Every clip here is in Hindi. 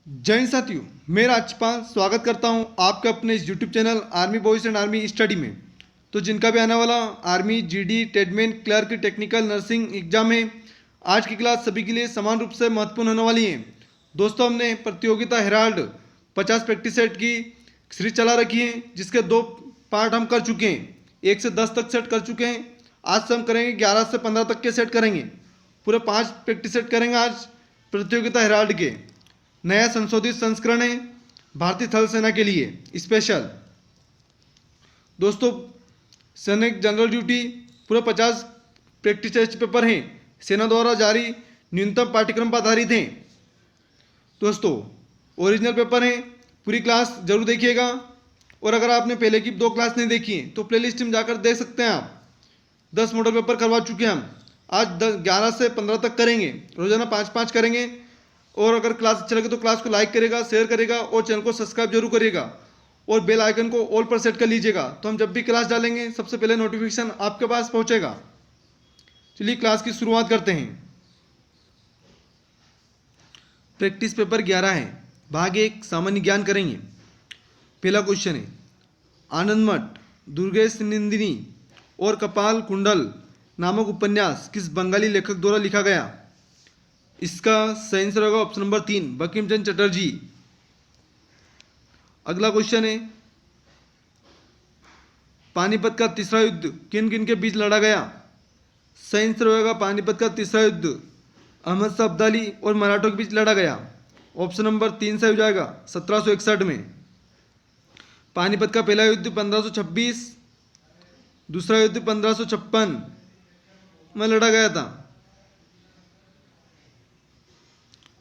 जय हिंद साथियों, मैं राजपाल स्वागत करता हूं आपके अपने इस YouTube channel army boys and army study में। तो जिनका भी आने वाला आर्मी जीडी टेडमेन क्लर्क टेक्निकल नर्सिंग एग्जाम है, आज की क्लास सभी के लिए समान रूप से महत्वपूर्ण होने वाली है। दोस्तों, हमने प्रतियोगिता हेराल्ड 50 प्रैक्टिस सेट की सीरीज चला रखी है, जिसके 2 पार्ट हम कर चुके हैं। 1 से 10 तक सेट कर चुके हैं। आज से हम करेंगे 11 से 15 तक के सेट करेंगे। पूरे 5 प्रैक्टिस सेट करेंगे आज प्रतियोगिता हेराल्ड के। नया संशोधित संस्करण है भारतीय थल सेना के लिए स्पेशल। दोस्तों, सैनिक जनरल ड्यूटी पूरे 50 प्रैक्टिस टेस्ट पेपर हैं, सेना द्वारा जारी न्यूनतम पाठ्यक्रम पर आधारित हैं। दोस्तों, ओरिजिनल पेपर हैं, पूरी क्लास जरूर देखिएगा। और अगर आपने पहले की 2 क्लास नहीं देखी हैं तो प्लेलिस्ट में जाकर देख सकते हैं आप। 10 मॉडल पेपर करवा चुके हैं हम। आज 11 से 15 तक करेंगे, रोजाना 5-5 करेंगे। और अगर क्लास अच्छा लगे तो क्लास को लाइक करेगा, शेयर करेगा और चैनल को सब्सक्राइब जरूर करेगा और बेल आइकन को ऑल पर सेट कर लीजिएगा, तो हम जब भी क्लास डालेंगे सबसे पहले नोटिफिकेशन आपके पास पहुंचेगा। चलिए क्लास की शुरुआत करते हैं। प्रैक्टिस पेपर 11 है, भाग 1 सामान्य ज्ञान करेंगे। पहला क्वेश्चन है, आनंद मठ, दुर्गेश नंदिनी और कपाल कुंडल नामक उपन्यास किस बंगाली लेखक द्वारा लिखा गया? इसका सही आंसर होगा ऑप्शन नंबर 3, बंकिम चंद्र चटर्जी। अगला क्वेश्चन है, पानीपत का तीसरा युद्ध किन किन के बीच लड़ा गया? सही आंसर होगा पानीपत का तीसरा युद्ध अहमद शाह अब्दाली और मराठों के बीच लड़ा गया। ऑप्शन नंबर 3 सही हो जाएगा 1761 में। पानीपत का पहला युद्ध 1526, दूसरा युद्ध 1556 में लड़ा गया था।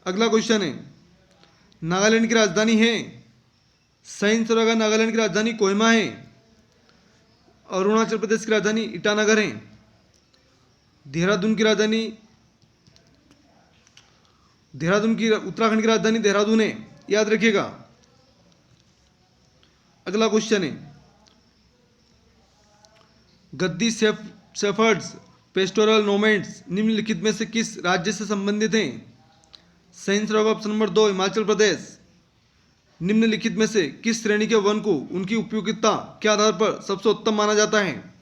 अगला क्वेश्चन है, नागालैंड की राजधानी है? सही आंसर होगा नागालैंड की राजधानी कोहिमा है। अरुणाचल प्रदेश की राजधानी ईटानगर है। देहरादून की उत्तराखंड की राजधानी देहरादून है, याद रखिएगा। अगला क्वेश्चन है, गद्दी शेफर्ड्स पेस्टोरल नोमैड्स निम्नलिखित में से किस राज्य से संबंधित हैं? सही आंसर होगा ऑप्शन नंबर 2, हिमाचल प्रदेश। निम्नलिखित में से किस श्रेणी के वन को उनकी उपयोगिता के आधार पर सबसे उत्तम माना जाता है?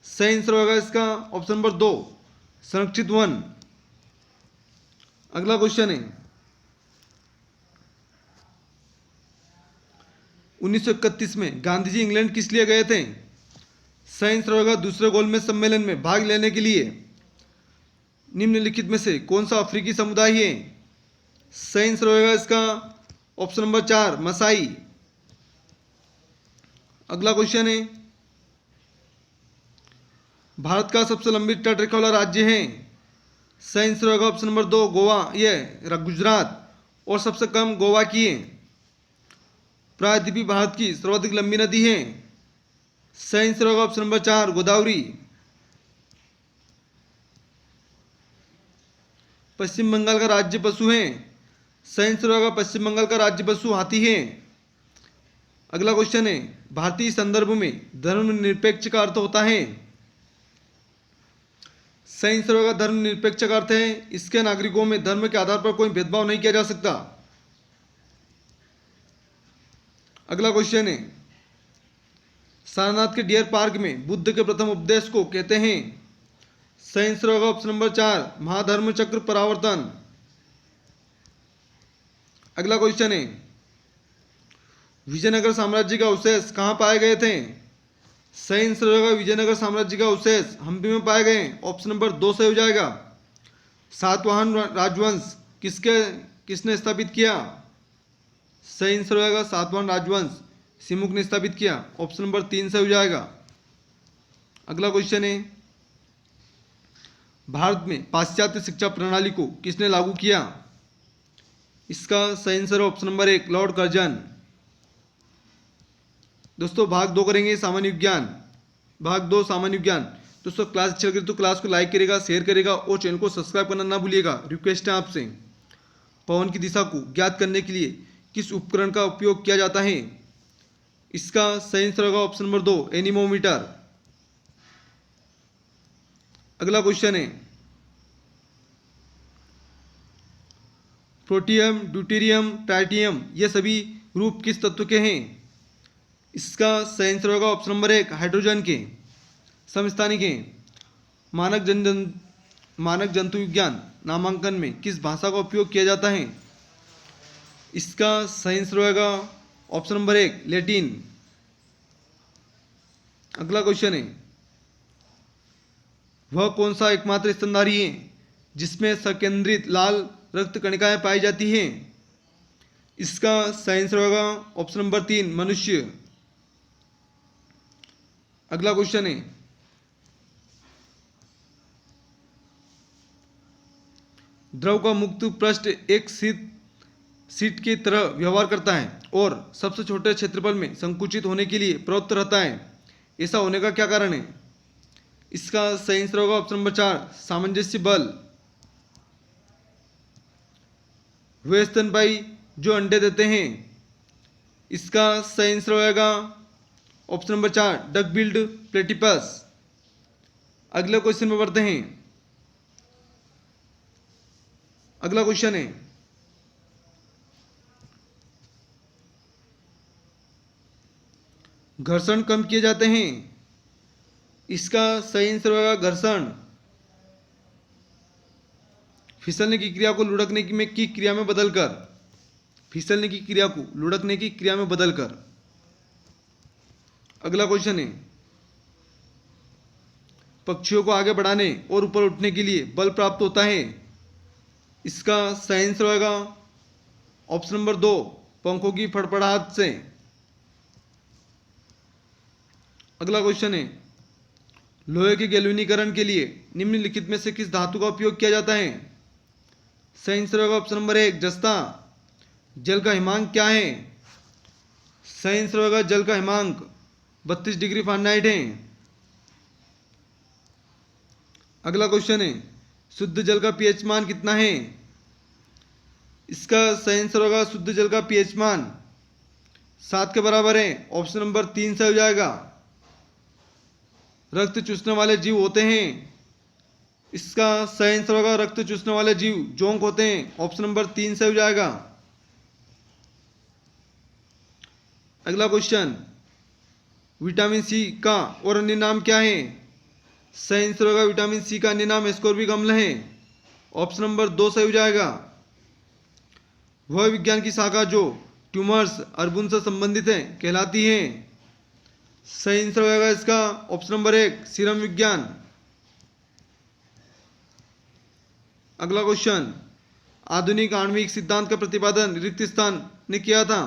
सही आंसर होगा इसका ऑप्शन नंबर 2, संरक्षित वन। अगला क्वेश्चन है, 1931 में गांधी जी इंग्लैंड किस लिए गए थे? सही आंसर होगा दूसरे गोलमेज सम्मेलन में भाग लेने के लिए। निम्नलिखित में से कौन सा अफ्रीकी समुदाय है? सही आंसर होगा इसका ऑप्शन नंबर 4, मसाई। अगला क्वेश्चन है, भारत का सबसे लंबी तटरेखा वाला राज्य है? सही आंसर होगा ऑप्शन नंबर 2, गोवा, गुजरात। और सबसे कम गोवा की है। प्रायद्वीपीय भारत की सर्वाधिक लंबी नदी है? सही आंसर होगा ऑप्शन नंबर 4, गोदावरी। पश्चिम बंगाल का राज्य पशु है? सही आंसर होगा पश्चिम बंगाल का राज्य पशु हाथी है। अगला क्वेश्चन है, भारतीय संदर्भ में धर्मनिरपेक्ष का अर्थ होता है? सही आंसर होगा धर्मनिरपेक्ष का अर्थ है इसके नागरिकों में धर्म के आधार पर कोई भेदभाव नहीं किया जा सकता। अगला क्वेश्चन है, सारनाथ के डियर पार्क में बुद्ध के प्रथम उपदेश को कहते हैं? सही आंसर होगा ऑप्शन नंबर 4, महाधर्म चक्र परावर्तन। अगला क्वेश्चन है, विजयनगर साम्राज्य का अवशेष कहाँ पाए गए थे? सही आंसर होगा विजयनगर साम्राज्य का अवशेष हम्पी में पाए गए। ऑप्शन नंबर 2 सही हो जाएगा। सातवाहन राजवंश किसने स्थापित किया? सही आंसर होगा सातवाहन राजवंश सिमुक ने स्थापित किया। ऑप्शन नंबर 3 सही हो जाएगा। अगला क्वेश्चन है, भारत में पाश्चात्य शिक्षा प्रणाली को किसने लागू किया? इसका सही answer option number 1, Lord Curzon. दोस्तों, भाग 2 करेंगे सामान्य विज्ञान। भाग 2 सामान्य विज्ञान। दोस्तों, क्लास अच्छी लगे तो क्लास को लाइक करेगा, शेयर करेगा और चैनल को सब्सक्राइब करना ना भूलिएगा। रिक्वेस्ट है आपसे। पवन की दिशा को ज्ञात करने के लिए किस उपकरण का उपयोग किया जाता है? इसका सही आंसर होगा ऑप्शन नंबर 2, एनीमोमीटर। अगला क्वेश्चन है, प्रोटियम, ड्यूटेरियम, ट्राइटियम ये सभी ग्रुप किस तत्व के हैं? इसका सही आंसर होगा ऑप्शन नंबर 1 हाइड्रोजन के समस्थानिक हैं। मानक जंतु विज्ञान नामांकन में किस भाषा का उपयोग किया जाता है? इसका सही आंसर होगा ऑप्शन नंबर 1 लैटिन। अगला क्वेश्चन है, वह कौन सा एकमात्र स्तनधारी है जिसमें संकेंद्रित लाल रक्त कणिकाएं पाई जाती हैं? इसका सही आंसर होगा ऑप्शन नंबर 3 मनुष्य। अगला क्वेश्चन है, द्रव का मुक्त पृष्ठ एक सीट की तरह व्यवहार करता है और सबसे छोटे क्षेत्रफल में संकुचित होने के लिए प्रवृत्त रहता है। ऐसा होने का क्या कारण है? इसका सही आंसर होगा ऑप्शन नंबर 4 सामंजस्य बल। वे स्तनपायी जो अंडे देते हैं, इसका सही आंसर होगा option number 4 duck billed platypus. अगले क्वेश्चन में बढ़ते हैं। अगला क्वेश्चन है, घर्षण कम किए जाते हैं। इसका सही आंसर होगा घर्षण फिसलने की क्रिया को लुढ़कने की क्रिया में बदलकर, फिसलने की क्रिया को लुढ़कने की क्रिया में बदलकर। अगला क्वेश्चन है, पक्षियों को आगे बढ़ाने और ऊपर उठने के लिए बल प्राप्त होता है। इसका सही आंसर होगा ऑप्शन नंबर 2 पंखों की फड़फड़ाहट से। अगला क्वेश्चन है, लोहे के गैल्वेनीकरण के लिए निम्नलिखित में से किस धातु का उपयोग किया जाता है? सही आंसर होगा ऑप्शन नंबर 1 जस्ता। जल का हिमांक क्या है? सही आंसर होगा जल का हिमांक 32 डिग्री फ़ारेनहाइट है। अगला क्वेश्चन है, शुद्ध जल का पीएच मान कितना है? इसका सही आंसर होगा शुद्ध जल का पीएच मान 7 के बराबर है। ऑप्शन नंबर 3 से हो जाएगा। रक्त चूसने वाले जीव होते हैं। इसका सही आंसर होगा रक्त चूसने वाले जीव जोंक होते हैं। ऑप्शन नंबर 3 से हो जाएगा। अगला क्वेश्चन, विटामिन सी का और अन्य नाम क्या है? सही आंसर होगा विटामिन सी का अन्य नाम एस्कॉर्बिक अम्ल है। ऑप्शन नंबर 2 से हो जाएगा। वह विज्ञान की शाखा जो ट्यूमर्स अर्बुन से संबंधित है कहलाती है। सही आंसर होगा इसका ऑप्शन नंबर 1 सीरम विज्ञान। अगला क्वेश्चन, आधुनिक आणविक सिद्धांत का प्रतिपादन रिक्त स्थान ने किया था।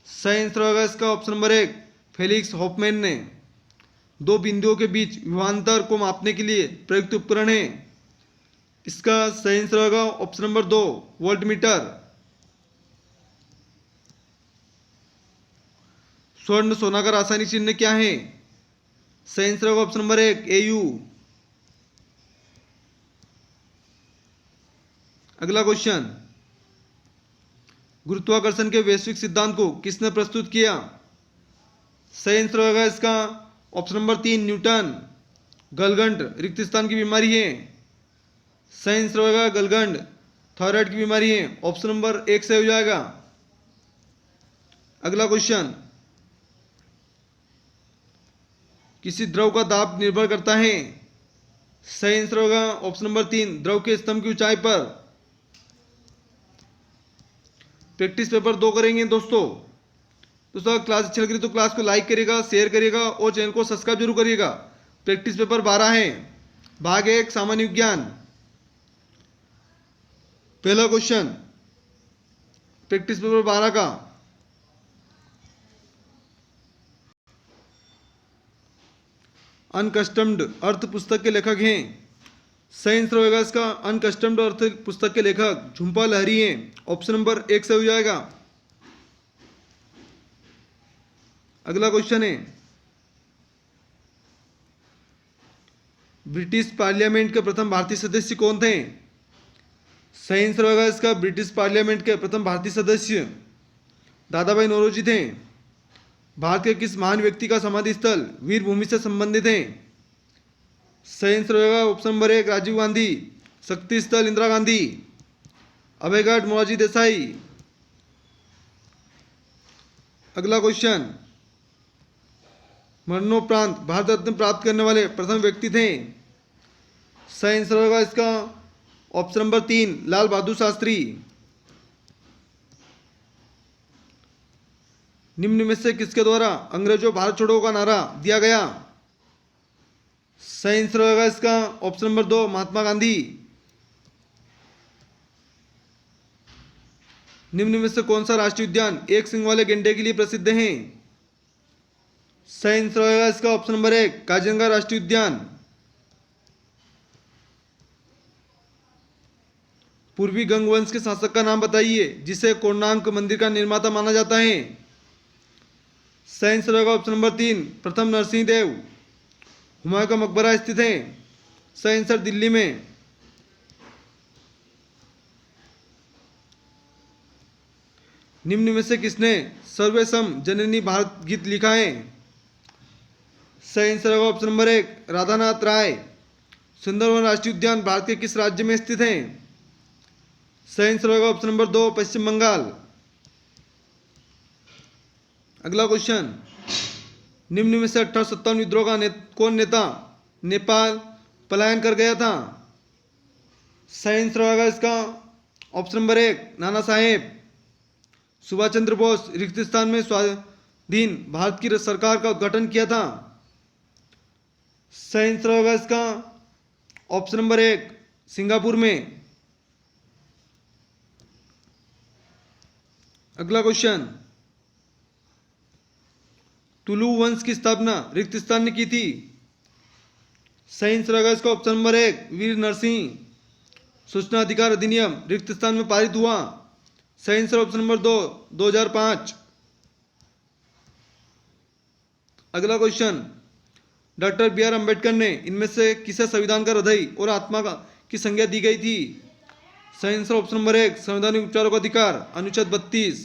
सही आंसर होगा इसका ऑप्शन नंबर 1 फेलिक्स हॉफमैन ने। दो बिंदुओं के बीच विभवांतर को मापने के लिए प्रयुक्त उपकरण है। इसका सही आंसर होगा ऑप्शन नंबर 2 वोल्टमीटर। स्वर्ण सोना का रासायनिक चिन्ह क्या है? सही आंसर होगा ऑप्शन नंबर 1 AU। अगला क्वेश्चन, गुरुत्वाकर्षण के वैश्विक सिद्धांत को किसने प्रस्तुत किया? सही आंसर होगा इसका ऑप्शन नंबर 3 न्यूटन। गलगंड रिक्त स्थान की बीमारी है। सही आंसर होगा गलगंड थायराइड की बीमारी है। ऑप्शन नंबर 1 से हो जाएगा। अगला क्वेश्चन, किसी द्रव का दाब निर्भर करता है। सही आंसर होगा ऑप्शन नंबर 3 द्रव के स्तंभ की ऊंचाई पर। प्रैक्टिस पेपर 2 करेंगे दोस्तों। क्लास अच्छी लग रही तो क्लास को लाइक करिएगा, शेयर करिएगा और चैनल को सब्सक्राइब जरूर करिएगा। प्रैक्टिस पेपर 12 है, भाग 1 सामान्य विज्ञान। पहला क्वेश्चन प्रैक्टिस पेपर 12 का, अनकस्टम्ड अर्थ पुस्तक के लेखक हैं। सही आंसर होगा इसका अनकस्टम्ड अर्थ पुस्तक के लेखक झुंपा लहरी हैं। ऑप्शन नंबर 1 से हो जाएगा। अगला क्वेश्चन है, ब्रिटिश पार्लियामेंट के प्रथम भारतीय सदस्य कौन थे? सही आंसर होगा इसका ब्रिटिश पार्लियामेंट के प्रथम भारतीय सदस्य दादा भाई नौरोजी थे। भारत के किस महान व्यक्ति का समाधि स्थल वीर भूमि से संबंधित है? सही आंसर होगा ऑप्शन नंबर 1 राजीव गांधी। शक्ति स्थल इंदिरा गांधी। अभयघाट मोरारजी देसाई। अगला क्वेश्चन, मरणोपरांत भारत रत्न प्राप्त करने वाले प्रथम व्यक्ति थे। सही आंसर होगा इसका ऑप्शन नंबर 3 लाल बहादुर शास्त्री। निम्न में से किसके द्वारा अंग्रेजों भारत छोड़ो का नारा दिया गया। सही आंसर होगा इसका ऑप्शन नंबर 2 महात्मा गांधी। निम्न में से कौन सा राष्ट्रीय उद्यान एक सिंग वाले गैंडे के लिए प्रसिद्ध है। सही आंसर होगा इसका ऑप्शन नंबर 1 काजीरंगा राष्ट्रीय उद्यान। पूर्वी गंग वंश के शासक का नाम बताइए जिसे कोणार्क मंदिर का निर्माता माना जाता है। सही आंसर होगा ऑप्शन नंबर 3 प्रथम नरसिंह देव। हुमायूं का मकबरा स्थित है। सही आंसर दिल्ली में। निम्न में से किसने सर्वेसम जननी भारत गीत लिखा है। सही आंसर होगा ऑप्शन नंबर 1 राधानाथ राय। सुंदरवन राष्ट्रीय उद्यान भारत के किस राज्य में स्थित है। सही आंसर होगा ऑप्शन नंबर 2 पश्चिम बंगाल। अगला क्वेश्चन, निम्न में से 1857 विद्रोह का कौन नेता नेपाल पलायन कर गया था। सही आंसर होगा इसका ऑप्शन नंबर 1 नाना साहेब। सुभाष चंद्र बोस रिक्त स्थान में स्वाधीन भारत की सरकार का उद्घाटन किया था। सही आंसर होगा इसका ऑप्शन नंबर 1 सिंगापुर में। अगला क्वेश्चन, तुलु वंश की स्थापना रिक्त स्थान ने की थी। सही आंसर होगा इसका ऑप्शन नंबर 1 वीर नरसिंह। सूचना अधिकार अधिनियम रिक्त स्थान में पारित हुआ। सही आंसर ऑप्शन नंबर 2 2005। अगला question, doctor B R Ambedkar ने इनमें से किसे संविधान का हृदय और आत्मा की संज्ञा दी गई थी। सही आंसर ऑप्शन नंबर 1 संवैधानिक उपचारों का अधिकार अनुच्छेद 32।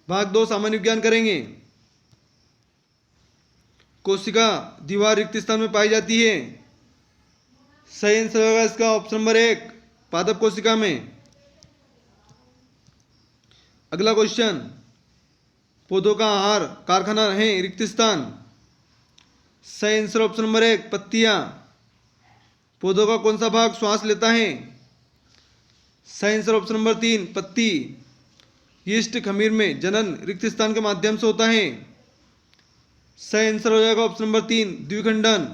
भाग 2 सामान्य विज्ञान करेंगे। कोशिका दीवार रिक्त स्थान में पाई जाती है। सही आंसर होगा इसका ऑप्शन नंबर 1 पादप कोशिका में। अगला क्वेश्चन, पौधों का आहार कारखाना है रिक्त स्थान। सही आंसर ऑप्शन नंबर 1 पत्तियां। पौधों का कौन सा भाग श्वास लेता है। सही आंसर ऑप्शन नंबर 3 पत्ती। यीस्ट खमीर में जनन रिक्त स्थान के माध्यम से होता है। सही आंसर हो जाएगा ऑप्शन नंबर 3 द्विखंडन।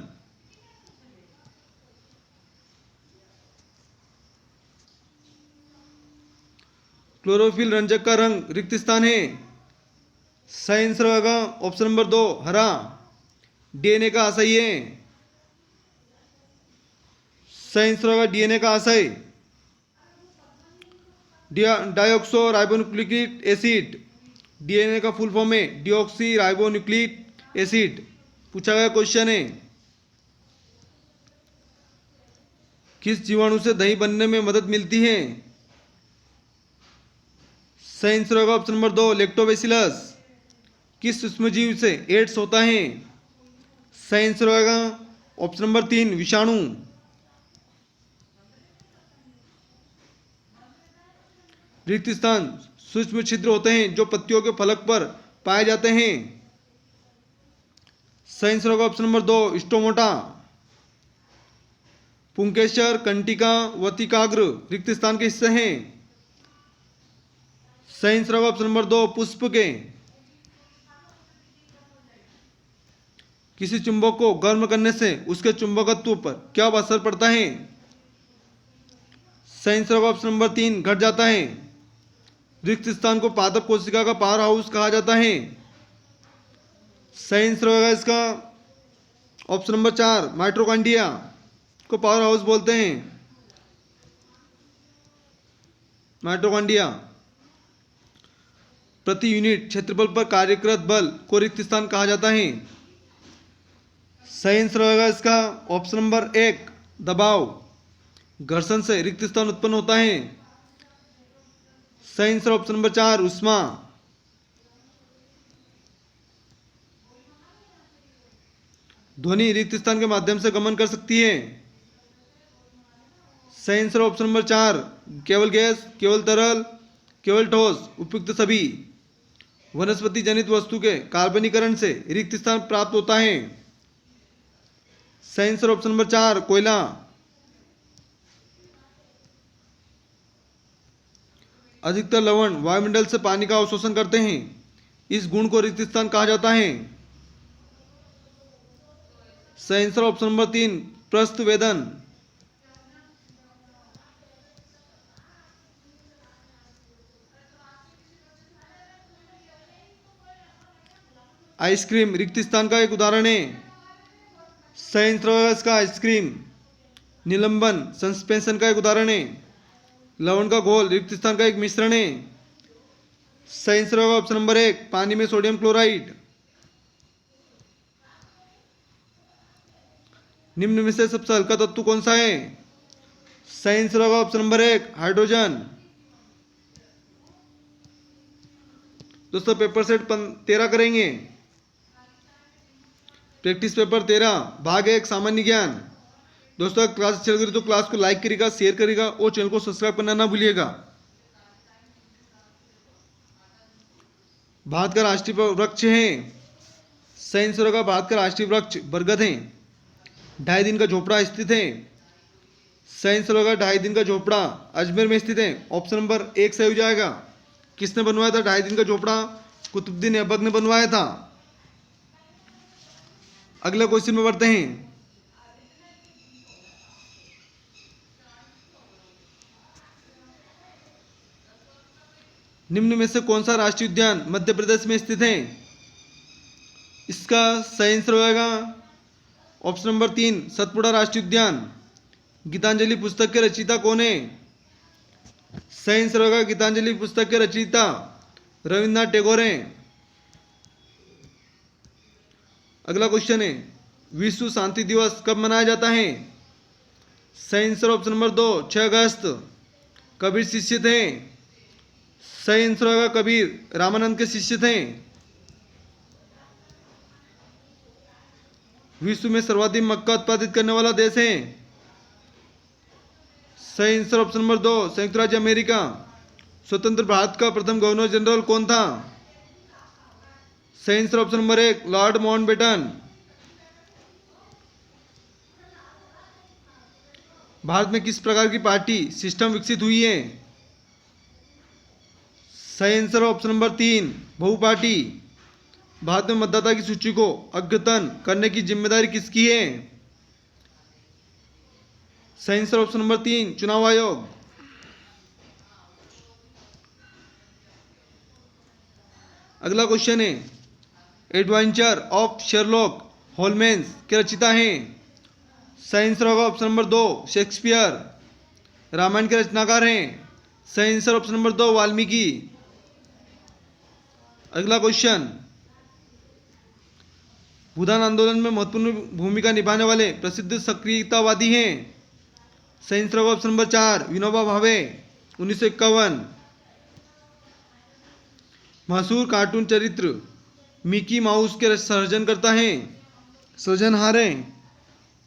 क्लोरोफिल रंजक का रंग रिक्त स्थान है। सही आंसर होगा ऑप्शन नंबर 2 हरा। डीएनए का आशय है। सही आंसर होगा डीएनए का आशय डाइऑक्सो राइबोन्यूक्लिक एसिड। डीएनए का फुल फॉर्म है डीऑक्सी राइबोन्यूक्लिक एसिड। पूछा गया क्वेश्चन है, किस जीवाणु से दही बनने में मदद मिलती है। सही आंसर होगा ऑप्शन नंबर 2 लैक्टोबैसिलस। किस सूक्ष्मजीव से एड्स होता है। सही आंसर होगा ऑप्शन नंबर 3 विषाणु। रिक्त स्थान सूक्ष्म छिद्र होते हैं जो पत्तियों के फलक पर पाए जाते हैं। सही आंसर होगा ऑप्शन नंबर 2 स्टोमोटा। पुंकेसर कंटिका वतिकाग्र रिक्त स्थान के हिस्से हैं। सही आंसर होगा ऑप्शन नंबर 2 पुष्प के। किसी चुंबक को गर्म करने से उसके चुंबकत्व पर क्या असर पड़ता है। सही आंसर होगा ऑप्शन नंबर 3 घट जाता है। रिक्त स्थान को पादप कोशिका का पावर हाउस कहा जाता है। सही आंसर होगा इसका ऑप्शन नंबर 4 माइटोकॉन्ड्रिया को पावर हाउस बोलते हैं। माइटोकॉन्ड्रिया प्रति यूनिट क्षेत्रफल पर कार्यरत बल को रिक्त स्थान कहा जाता है। सही आंसर होगा इसका ऑप्शन नंबर 1 दबाव। घर्षण से रिक्त स्थान उत्पन्न होता है। सही आंसर ऑप्शन नंबर 4 ऊष्मा। ध्वनि रिक्त स्थान के माध्यम से गमन कर सकती है। सही आंसर ऑप्शन नंबर 4, केवल गैस, केवल तरल, केवल ठोस, उपयुक्त सभी। वनस्पति जनित वस्तु के कार्बनीकरण से रिक्त स्थान प्राप्त होता है। सही आंसर ऑप्शन नंबर 4, कोयला। अधिकतर लवण वायुमंडल से पानी का अवशोषण करते हैं, इस गुण को रिक्त स्थान कहा जाता है। सही आंसर ऑप्शन नंबर 3, प्रस्थवेदन। आइसक्रीम रिक्त स्थान का एक उदाहरण है। सही आंसर होगा इसका आइसक्रीम। निलंबन सस्पेंशन का एक उदाहरण है। लवण का घोल रिक्त स्थान का एक मिश्रण है। सही आंसर होगा ऑप्शन नंबर 1, पानी में सोडियम क्लोराइड। निम्न में से सबसे हल्का तत्व कौन सा है? सही आंसर होगा ऑप्शन नंबर 1, हाइड्रोजन। दोस्तों पेपर सेट 13 करेंगे। प्रैक्टिस पेपर 13 भाग 1 सामान्य ज्ञान। दोस्तों क्लास अच्छी लग रही तो क्लास को लाइक करिएगा, शेयर करिएगा और चैनल को सब्सक्राइब करना ना भूलिएगा। भारत का राष्ट्रीय वृक्ष है। सही आंसर होगा भारत का राष्ट्रीय वृक्ष बरगद है। 2.5 दिन का झोपड़ा स्थित है। सही आंसर होगा 2.5 दिन का झोपड़ा अजमेर में स्थित है। ऑप्शन नंबर 1 सही हो जाएगा। किसने बनवाया था 2.5 दिन का झोपड़ा? कुतुबुद्दीन ऐबक ने बनवाया था। अगला क्वेश्चन में बढ़ते हैं। निम्न में से कौन सा राष्ट्रीय उद्यान मध्य प्रदेश में स्थित है? इसका सही आंसर होगा ऑप्शन नंबर 3, सतपुड़ा राष्ट्रीय उद्यान। गीतांजलि पुस्तक के रचयिता कौन है? सही आंसर होगा गीतांजलि पुस्तक के रचयिता रविन्द्रनाथ टैगोर हैं। अगला क्वेश्चन है, विश्व शांति दिवस कब मनाया जाता है? सही आंसर ऑप्शन नंबर 2, 6 अगस्त। कबीर शिष्य थे। सही आंसर होगा कबीर रामानंद के शिष्य थे। विश्व में सर्वाधिक मक्का उत्पादित करने वाला देश है। सही आंसर ऑप्शन नंबर 2, संयुक्त राज्य अमेरिका। स्वतंत्र भारत का प्रथम गवर्नर जनरल कौन था? सही answer option number 1, Lord Mountbatten. Bharat में किस प्रकार की पार्टी सिस्टम विकसित हुई है? सही आंसर ऑप्शन नंबर 3, बहुपार्टी। भारत में मतदाता की सूची को अद्यतन करने की जिम्मेदारी किसकी है? सही आंसर ऑप्शन नंबर 3, चुनाव आयोग। अगला क्वेश्चन है, एडवेंचर ऑफ शेरलॉक होल्मेस के रचयिता हैं। सही आंसर होगा ऑप्शन नंबर 2, शेक्सपियर। रामायण के रचनाकार हैं। सही आंसर ऑप्शन नंबर 2, वाल्मीकि। अगला क्वेश्चन, भूदान आंदोलन में महत्वपूर्ण भूमिका निभाने वाले प्रसिद्ध सक्रियतावादी हैं। सही आंसर होगा ऑप्शन नंबर 4, विनोबा भावे। 1951। मशहूर कार्टून चरित्र मिकी माउस के सर्जन करता है, सृजनहार है।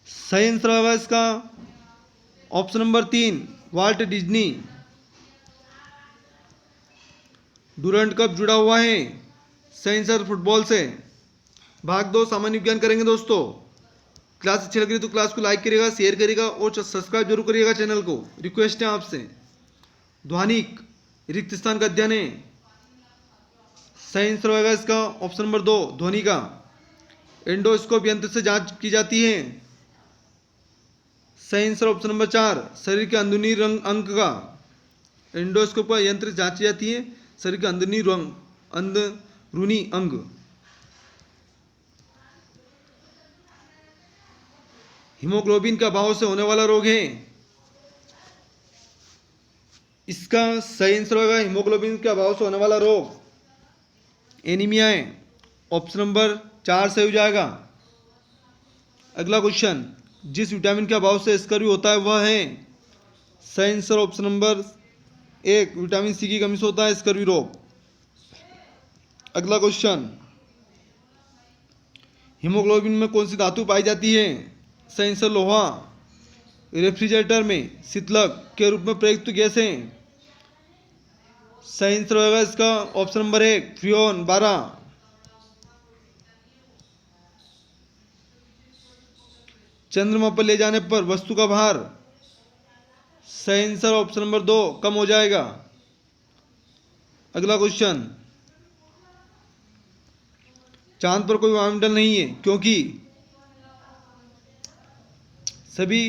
सही आंसर होगा इसका option number 3, Walt Disney. Durand cup जुड़ा हुआ है। सही आंसर फुटबॉल से। भाग 2 सामान्य विज्ञान करेंगे दोस्तों। क्लास अच्छी लग रही तो क्लास को लाइक करिएगा, शेयर करिएगा और सब्सक्राइब जरूर करिएगा चैनल को, रिक्वेस्ट है आपसे। ध्वनिक रिक्त स्थान का अध्ययन है। सही आंसर होगा इसका ऑप्शन नंबर 2, ध्वनि का। एंडोस्कोप यंत्र से जांच की जाती है। सही आंसर ऑप्शन नंबर 4, शरीर के अंदरूनी अंग का। एंडोस्कोप का यंत्र जांची जाती है शरीर के अंदरूनी अंग। हीमोग्लोबिन के अभाव से होने वाला रोग है। इसका सही आंसर होगा हीमोग्लोबिन के अभाव से होने वाला रोग एनीमिया है। ऑप्शन नंबर 4 सही हो जाएगा। अगला क्वेश्चन, जिस विटामिन के अभाव से स्कर्वी होता है वह है। सही answer option number 1, vitamin C की कमी से होता है स्कर्वी रोग। अगला क्वेश्चन, हीमोग्लोबिन में कौन सी धातु पाई जाती है? सही आंसर लोहा। रेफ्रिजरेटर में शीतलक के रूप में प्रयुक्त गैसें। सही आंसर होगा इसका ऑप्शन नंबर 1 फ्रियोन 12। चंद्रमा पर ले जाने पर वस्तु का भार। सही आंसर ऑप्शन नंबर 2 कम हो जाएगा। अगला क्वेश्चन, चांद पर कोई वायुमंडल नहीं है क्योंकि सभी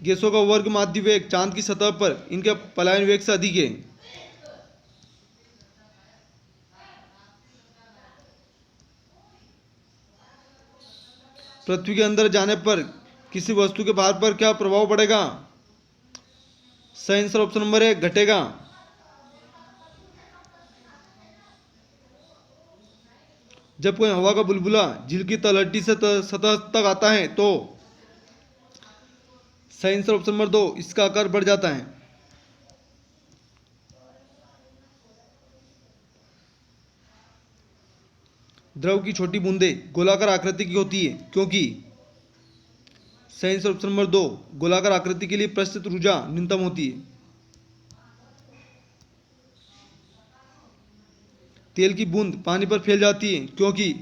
गैसों का वर्ग माध्य वेग चांद की सतह पर इनके पलायन वेग से अधिक है। पृथ्वी के अंदर जाने पर किसी वस्तु के भार पर क्या प्रभाव पड़ेगा। सही आंसर ऑप्शन नंबर 1 घटेगा। जब कोई हवा का बुलबुला झील की तलहटी से सतह तक आता है तो सही आंसर ऑप्शन नंबर 2 इसका आकार बढ़ जाता है। द्रव की छोटी बूंदें गोलाकार आकृति की होती है क्योंकि सही आंसर ऑप्शन नंबर 2 गोलाकार आकृति के लिए प्रस्तुत ऊर्जा न्यूनतम होती है। तेल की बूंद पानी पर फैल जाती है क्योंकि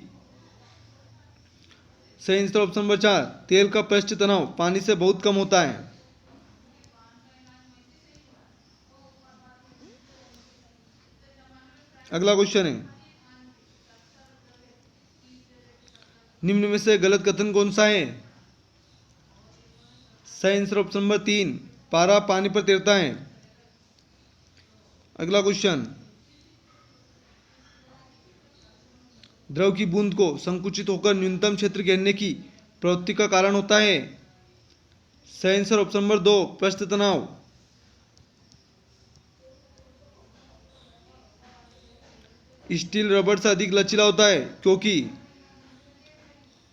सही आंसर ऑप्शन नंबर 4 तेल का पृष्ठ तनाव पानी से बहुत कम होता है। अगला क्वेश्चन है, निम्न में से गलत कथन कौन सा है। सही आंसर ऑप्शन नंबर 3 पारा पानी पर तैरता है। अगला क्वेश्चन, द्रव की बूंद को संकुचित होकर न्यूनतम क्षेत्र घेरने की प्रवृत्ति का कारण होता है। सही आंसर ऑप्शन नंबर 2 पृष्ठ तनाव। स्टील रबर से अधिक लचीला होता है क्योंकि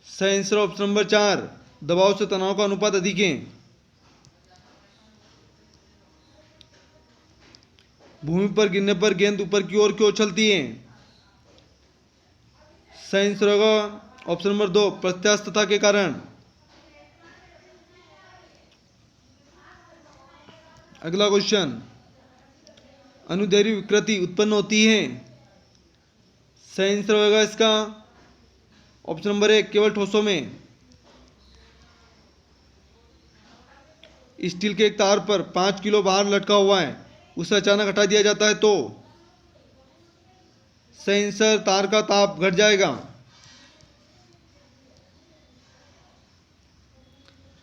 सही आंसर ऑप्शन नंबर 4 दबाव से तनाव का अनुपात अधिक है। भूमि पर गिरने पर गेंद ऊपर की ओर क्यों उछलती है। सही आंसर होगा ऑप्शन नंबर 2 प्रत्यास्थता के कारण। अगला क्वेश्चन, अनुदैर्घ्य विकृति उत्पन्न होती है। सही आंसर होगा इसका ऑप्शन नंबर 1 केवल ठोसों में। स्टील के एक तार पर 5 किलो भार लटका हुआ है, उसे अचानक हटा दिया जाता है तो सही आंसर तार का ताप घट जाएगा।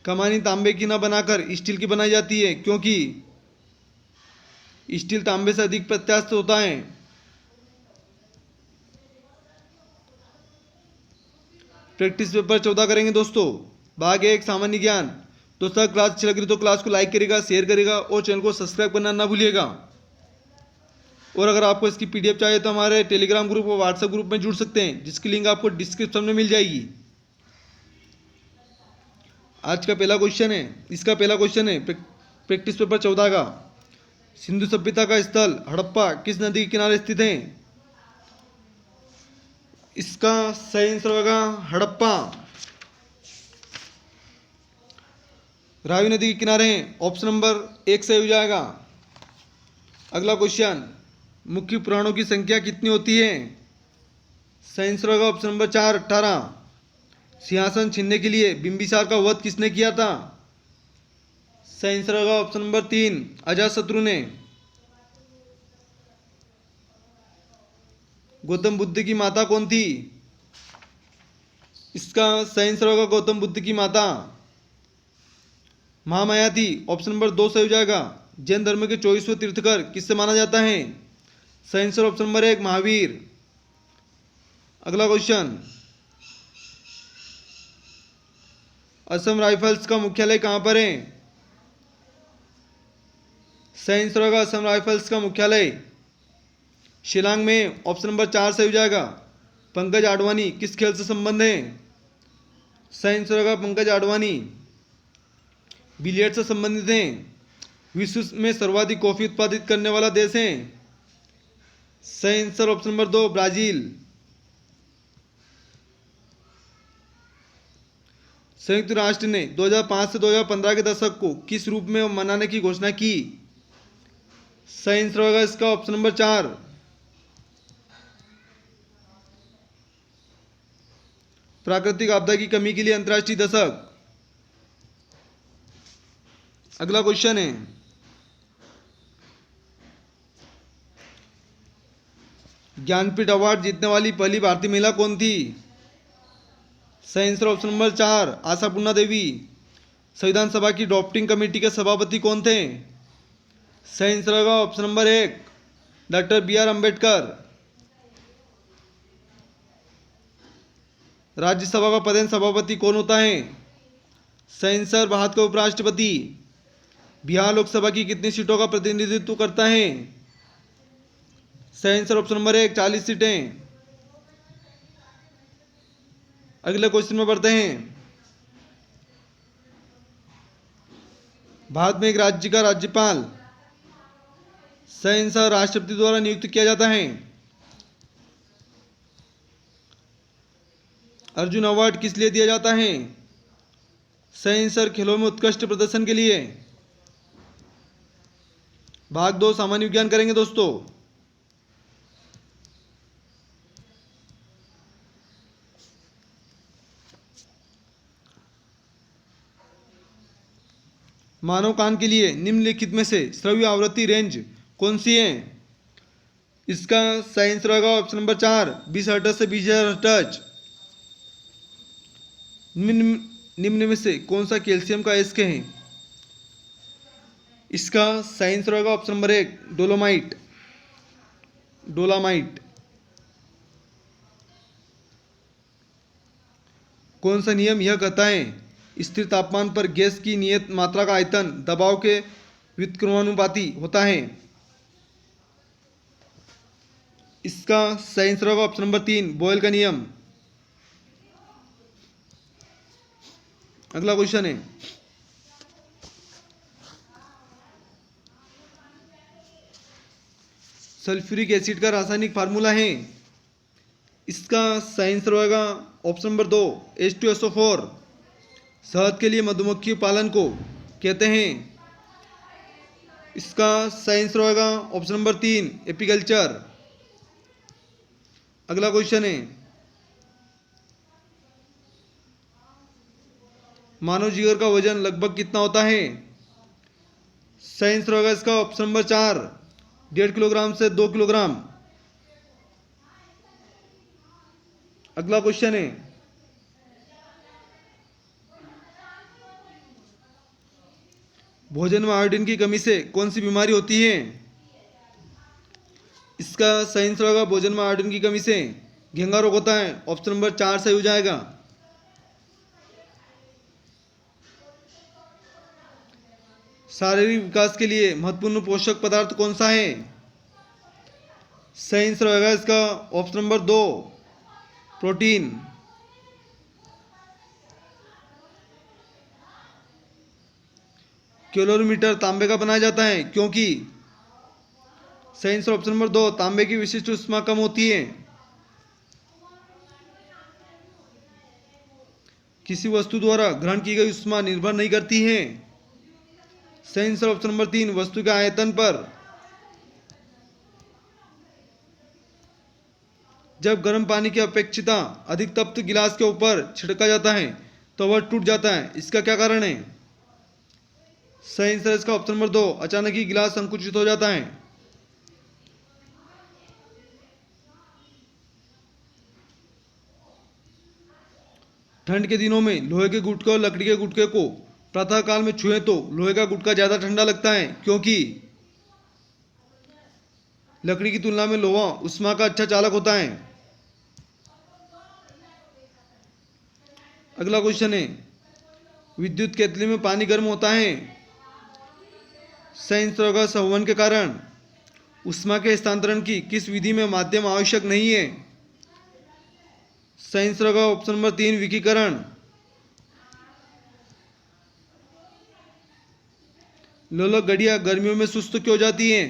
कमानी तांबे की न बनाकर स्टील की बनाई जाती है क्योंकि स्टील तांबे से अधिक प्रत्यास्थ होता है। प्रैक्टिस पेपर 14 करेंगे दोस्तों। भाग 1 सामान्य ज्ञान। दोस्तों क्लास अच्छी लग रही तो क्लास को लाइक करेगा, शेयर करेगा और चैनल को सब्सक्राइब करना ना भूलिएगा। और अगर आपको इसकी पीडीएफ चाहिए तो हमारे टेलीग्राम ग्रुप और व्हाट्सएप ग्रुप में जुड़ सकते हैं, जिसकी लिंक आपको डिस्क्रिप्शन में मिल जाएगी। आज का पहला क्वेश्चन है, इसका पहला क्वेश्चन है प्रैक्टिस पेपर 14 का। सिंधु सभ्यता का स्थल हड़प्पा किस नदी के किनारे स्थित है। इसका सही आंसर होगा हड़प्पा, रावी नदी के किनारे हैं। ऑप्शन नंबर 1 सही हो जाएगा। अगला क्वेश्चन, मुख्य पुराणों की संख्या कितनी होती है। सही आंसर होगा ऑप्शन नंबर 4 18। सिंहासन छीनने के लिए बिंबिसार का वध किसने किया था। सही आंसर होगा ऑप्शन नंबर 3 अजातशत्रु ने। गौतम बुद्ध की माता कौन थी। इसका सही आंसर होगा गौतम बुद्ध की माता महामाया थी। ऑप्शन नंबर 2 सही हो जाएगा। जैन धर्म के 24वें तीर्थकर किससे माना जाता है। सही आंसर ऑप्शन नंबर 1 महावीर। अगला क्वेश्चन, असम राइफल्स का मुख्यालय कहां पर है। सही आंसर होगा असम राइफल्स का मुख्यालय शिलांग में। ऑप्शन नंबर 4 सही हो जाएगा। पंकज आडवाणी किस खेल से संबंध है। सही आंसर होगा पंकज आडवाणी बिलियर्ड से संबंधित हैं। विश्व में सर्वाधिक कॉफी उत्पादित करने वाला देश है। सही आंसर ऑप्शन नंबर 2 ब्राजील। संयुक्त राष्ट्र ने 2005 से 2015 के दशक को किस रूप में मनाने की घोषणा की? सही आंसर होगा इसका ऑप्शन नंबर 4, प्राकृतिक आपदा की कमी के लिए अंतर्राष्ट्रीय दशक। अगला क्वेश्चन है, ज्ञानपीठ अवार्ड जीतने वाली पहली भारतीय महिला कौन थी? सही आंसर ऑप्शन नंबर 4, आशापूर्णा देवी। संविधान सभा की ड्राफ्टिंग कमेटी के सभापति कौन थे? सही आंसर होगा option number 1, doctor B R Ambedkar. Rajya Sabha का प्रधान सभापति कौन होता है? सही आंसर भारत का उपराष्ट्रपति। बिहार लोकसभा की कितनी सीटों का प्रतिनिधित्व करता है? सही आंसर ऑप्शन नंबर 1, 40 सीटें। अगले क्वेश्चन में बढ़ते हैं, भारत में एक राज्य का राज्यपाल सही आंसर राष्ट्रपति द्वारा नियुक्त किया जाता है। अर्जुन अवार्ड किस लिए दिया जाता है? सही आंसर खेलों में उत्कृष्ट प्रदर्शन के लिए। भाग 2 सामान्य विज्ञान करेंगे दोस्तों। मानव कान के लिए निम्नलिखित में से श्रव्य आवृत्ति रेंज कौन सी है? इसका सही आंसर होगा ऑप्शन नंबर 4, 20 हर्ट्ज से 20,000 हर्ट्ज। निम्न में से कौन सा कैल्शियम का अयस्क है? इसका सही आंसर होगा ऑप्शन नंबर 1, डोलोमाइट। कौन सा नियम यह कहता है स्थिर तापमान पर गैस की नियत मात्रा का आयतन दबाव के व्युत्क्रमानुपाती होता है? इसका सही आंसर होगा ऑप्शन नंबर 3, बॉयल का नियम। अगला क्वेश्चन है, सल्फ्यूरिक एसिड का रासायनिक फार्मूला है? इसका सही आंसर होगा ऑप्शन नंबर 2, H2SO4। शहद के लिए मधुमक्खी पालन को कहते हैं? इसका सही आंसर होगा ऑप्शन नंबर 3, एपीकल्चर। अगला क्वेश्चन है, मानव जिगर का वजन लगभग कितना होता है? सही आंसर होगा इसका ऑप्शन नंबर 4, 1.5 किलोग्राम से 2 किलोग्राम। अगला क्वेश्चन है, भोजन में आयोडीन की कमी से कौन सी बीमारी होती है? इसका सही आंसर होगा भोजन में आयोडीन की कमी से घेंगा रोग होता है। ऑप्शन नंबर 4 सही हो जाएगा। शारीरिक विकास के लिए महत्वपूर्ण पोषक पदार्थ कौन सा है? सही आंसर होगा इसका ऑप्शन नंबर 2, प्रोटीन। कैलोरीमीटर तांबे का बनाया जाता है क्योंकि? सही आंसर ऑप्शन नंबर 2, तांबे की विशिष्ट ऊष्मा कम होती है। किसी वस्तु द्वारा ग्रहण की गई ऊष्मा निर्भर नहीं करती है। सही आंसर ऑप्शन नंबर 3, वस्तु के आयतन पर। जब गर्म पानी की अपेक्षिता अधिक तप्त गिलास के ऊपर छिड़का जाता है तो वह टूट जाता है, इसका क्या कारण है? सही आंसर इसका ऑप्शन नंबर 2, अचानक ही गिलास संकुचित हो जाता है। ठंड के दिनों में लोहे के गुटके और लकड़ी के गुटके को प्रातः काल में छुएं तो लोहे का गुटका ज्यादा ठंडा लगता है क्योंकि? लकड़ी की तुलना में लोहा ऊष्मा का अच्छा चालक होता है। अगला क्वेश्चन है, विद्युत केतली में पानी गर्म होता है? सही आंसर होगा संवहन के कारण। ऊष्मा के हस्तांतरण की किस विधि में माध्यम आवश्यक नहीं है? सही आंसर होगा ऑप्शन नंबर 3, विकिरण। लोलक घड़ियां गर्मियों में सुस्त क्यों जाती हैं?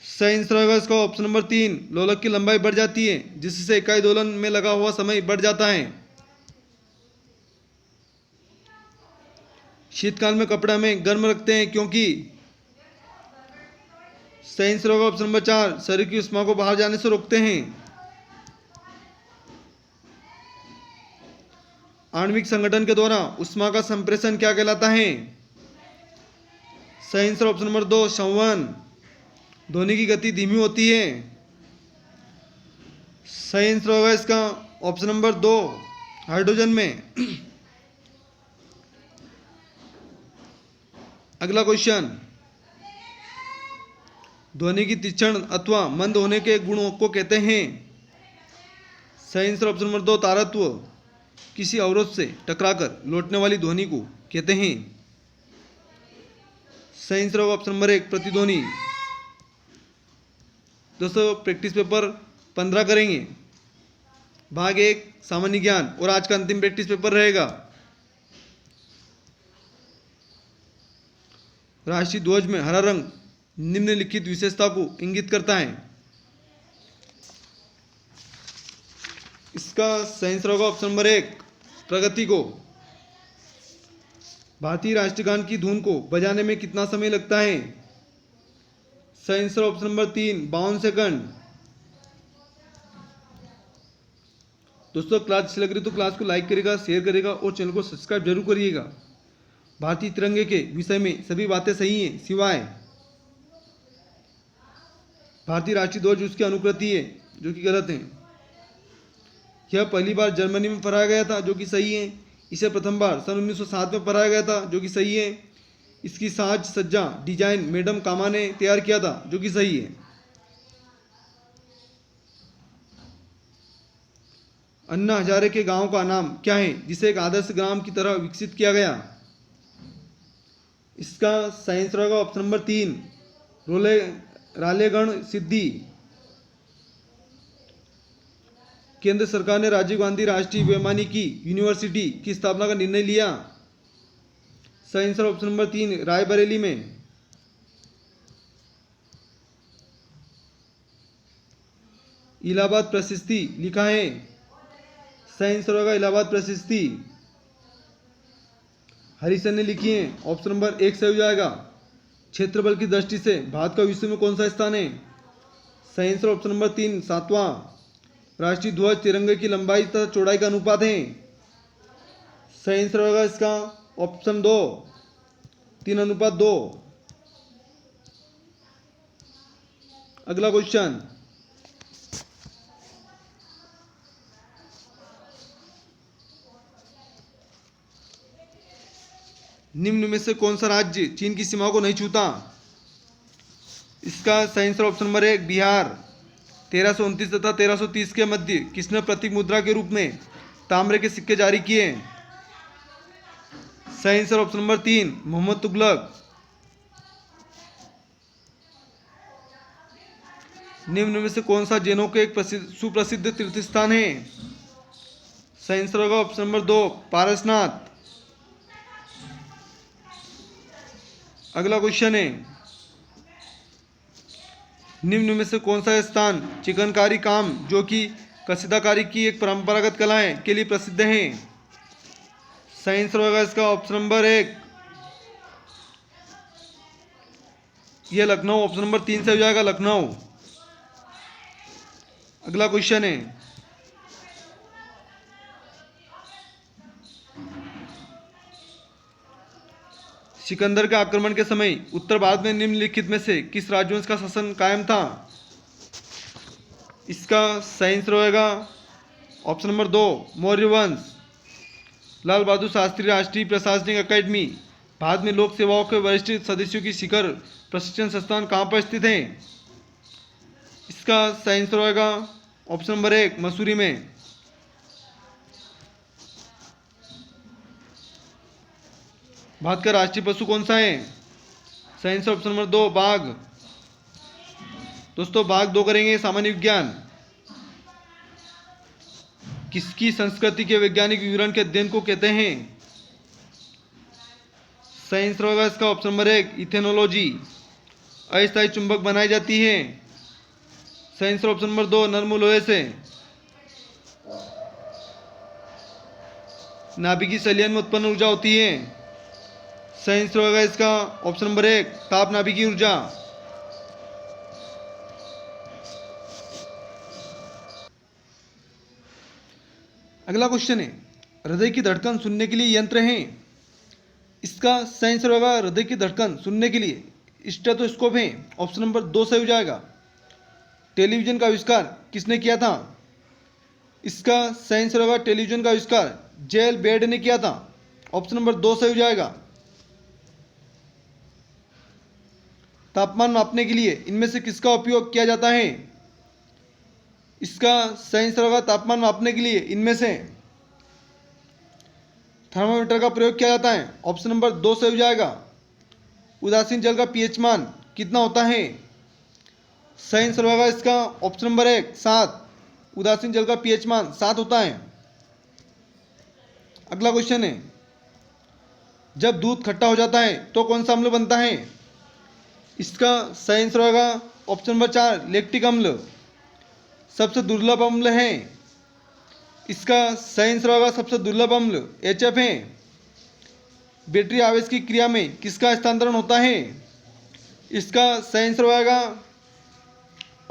सही आंसर होगा इसका ऑप्शन नंबर 3, लोलक की लंबाई बढ़ जाती है जिससे इकाई दोलन में लगा हुआ समय बढ़ जाता है। शीतकाल में कपड़े हमें गर्म रखते हैं क्योंकि। सही आंसर होगा ऑप्शन नंबर 4, शरीर की उष्मा को बाहर जाने से रोकते हैं। आणविक संगठन के द्वारा उष्मा का संप्रेषण क्या कहलाता है? सही आंसर ऑप्शन नंबर 2, संवहन। ध्वनि की गति धीमी होती है। सही आंसर होगा इसका ऑप्शन नंबर 2, हाइड्रोजन में। अगला क्वेश्चन, ध्वनि की तीक्ष्ण अथवा मंद होने के गुणों को कहते हैं? सही आंसर ऑप्शन नंबर 2, तारत्व। किसी अवरोध से टकराकर लौटने वाली ध्वनि को कहते हैं? सही आंसर होगा ऑप्शन नंबर 1, प्रतिध्वनि। दोस्तों प्रैक्टिस पेपर 15 करेंगे, भाग 1 सामान्य ज्ञान, और आज का अंतिम प्रैक्टिस पेपर रहेगा। राष्ट्रीय ध्वज में हरा रंग निम्नलिखित विशेषता को इंगित करता है? इसका सही आंसर होगा ऑप्शन नंबर 1, प्रगति को। भारतीय राष्ट्रीय गान की धुन को बजाने में कितना समय लगता है? सही आंसर ऑप्शन नंबर 3, 52 सेकंड। दोस्तों क्लास अच्छी लग रही तो क्लास को लाइक करेगा, शेयर करेगा और चैनल को सब्सक्राइब जरूर करिएगा। भारतीय तिरंगे के विषय में सभी बातें सही हैं सिवाय भारतीय राष्ट्रीय ध्वज उसकी अनुकृति है, जो कि गलत है। यह पहली बार जर्मनी में फहराया गया था, जो कि सही है। इसे प्रथम बार सन 1907 में फहराया गया था, जो कि सही है। इसकी साज सज्जा डिजाइन मैडम कामा ने तैयार किया था, जो कि सही है। अन्ना हजारे के गांव का नाम क्या है जिसे एक आदर्श ग्राम की तरह विकसित किया गया? इसका सही आंसर होगा ऑप्शन नंबर 3, रालेगण सिद्धि। केंद्र सरकार ने राजीव गांधी राष्ट्रीय वैमानिकी यूनिवर्सिटी की स्थापना का निर्णय लिया? सही आंसर ऑप्शन नंबर 3, रायबरेली में। इलाहाबाद प्रशस्ति लिखा है? सही आंसर होगा इलाहाबाद प्रशस्ति हरिसन ने लिखी है। ऑप्शन नंबर 1 सही हो जाएगा। क्षेत्रफल की दृष्टि से भारत का विश्व में कौन सा स्थान है? सही आंसर ऑप्शन नंबर 3, 7वां। राष्ट्रीय ध्वज तिरंगे की लंबाई तथा चौड़ाई का अनुपात है? सही आंसर होगा इसका ऑप्शन 2, 3:2। अगला क्वेश्चन, निम्न में से कौन सा राज्य चीन की सीमा को नहीं छूता? इसका सही आंसर ऑप्शन नंबर 1, बिहार। 1329 तथा 1330 के मध्य किसने प्रतीक मुद्रा के रूप में तांबे के सिक्के जारी किए? सही answer option number 3, Mohammad Tughlaq. निम्न में से कौन सा जैनों के एक सुप्रसिद्ध तीर्थ स्थान है? सही आंसर होगा ऑप्शन नंबर 2, पारसनाथ। अगला क्वेश्चन है, निम्न में से कौन सा स्थान चिकनकारी काम, जो कि कसीदाकारी की एक परंपरागत कला है, के लिए प्रसिद्ध है? सही आंसर होगा इसका ऑप्शन नंबर 1, यह लखनऊ। ऑप्शन नंबर 3 से हो जाएगा, लखनऊ। अगला क्वेश्चन है, सिकंदर के आक्रमण के समय उत्तर भारत में निम्नलिखित में से किस राजवंश का शासन कायम था? इसका सही आंसर होगा ऑप्शन नंबर 2, मौर्य वंश। लाल बहादुर शास्त्री राष्ट्रीय प्रशासनिक अकादमी भारत में लोक सेवाओं के वरिष्ठ सदस्यों की शिखर प्रशिक्षण संस्थान कहाँ पर स्थित है? इसका सही आंसर होगा ऑप्शन नंबर 1, मसूरी में। भारत का राष्ट्रीय पशु कौन सा है? सही आंसर ऑप्शन नंबर 2, बाघ। दोस्तों भाग 2 करेंगे, सामान्य विज्ञान। किसकी संस्कृति के वैज्ञानिक विवरण के अध्ययन को कहते हैं? सही आंसर होगा इसका ऑप्शन नंबर 1, इथेनोलॉजी। अस्थायी चुंबक बनाई जाती है? सही आंसर ऑप्शन नंबर 2, नर्म लोहे से। नाभिकीय संलयन में उत्पन्न ऊर्जा होती है? सही आंसर होगा इसका ऑप्शन नंबर 1 ताप नाभिकीय ऊर्जा। अगला क्वेश्चन है हृदय की धड़कन सुनने के लिए यंत्र हैं। इसका सही आंसर होगा हृदय की धड़कन सुनने के लिए स्टेथोस्कोप है। ऑप्शन नंबर 2 सही हो जाएगा। टेलीविजन का आविष्कार किसने किया था? इसका सही आंसर होगा टेलीविजन का आविष्कार जेल बेड ने किया था। ऑप्शन नंबर 2 सही हो जाएगा। तापमान मापने के लिए इनमें से किसका उपयोग किया जाता है? इसका सही आंसर होगा तापमान मापने के लिए इनमें से थर्मामीटर का प्रयोग किया जाता है। ऑप्शन नंबर 2 सही हो जाएगा। उदासीन जल का पीएच मान कितना होता है? सही आंसर होगा इसका ऑप्शन नंबर 1 7। उदासीन जल का पीएच मान 7 होता है। अगला क्वेश्चन है जब दूध खट्टा हो जाता है तो कौन सा अम्ल बनता है? इसका सही आंसर होगा ऑप्शन नंबर 4 लैक्टिक अम्ल। सबसे दुर्लभ अम्ल है। इसका सही आंसर होगा सबसे दुर्लभ अम्ल HF है। बैटरी आवेश की क्रिया में किसका हस्तांतरण होता है? इसका सही आंसर होगा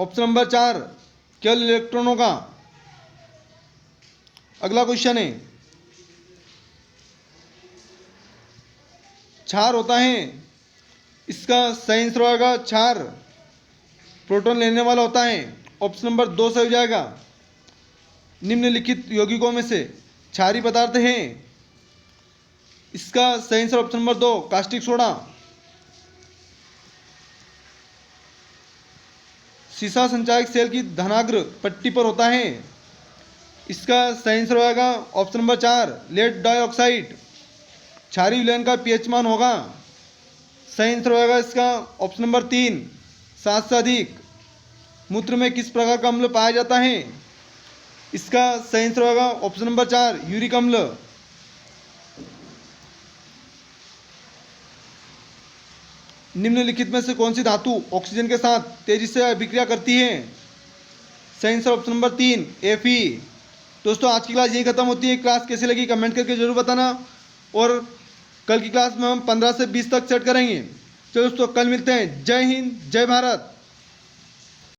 ऑप्शन नंबर 4 केवल इलेक्ट्रॉनों का। अगला क्वेश्चन है क्षार होता है। इसका सही आंसर होगा क्षार प्रोटॉन लेने वाला होता है। ऑप्शन नंबर 2 सही हो जाएगा। निम्नलिखित यौगिकों में से क्षारीय पदार्थ हैं। इसका सही answer option number 2 caustic soda. सीसा संचायक सेल की धनाग्र पट्टी पर होता है। इसका सही आंसर होगा ऑप्शन नंबर 4 लेड डाइऑक्साइड। क्षारीय विलयन का पीएच मान होगा। सही आंसर होगा इसका ऑप्शन नंबर 3 7 से अधिक। मूत्र में किस प्रकार का अम्ल पाया जाता है? इसका सही आंसर होगा ऑप्शन नंबर 4 यूरिक अम्ल। निम्नलिखित में से कौन सी धातु ऑक्सीजन के साथ तेजी से अभिक्रिया करती है? सही आंसर ऑप्शन नंबर 3 Fe। दोस्तों आज की क्लास यही खत्म होती है। क्लास कैसी लगी कमेंट करके जरूर बताना और कल की क्लास में हम 15 से 20 तक सेट करेंगे। चलो दोस्तों कल मिलते हैं। जय हिंद जय भारत।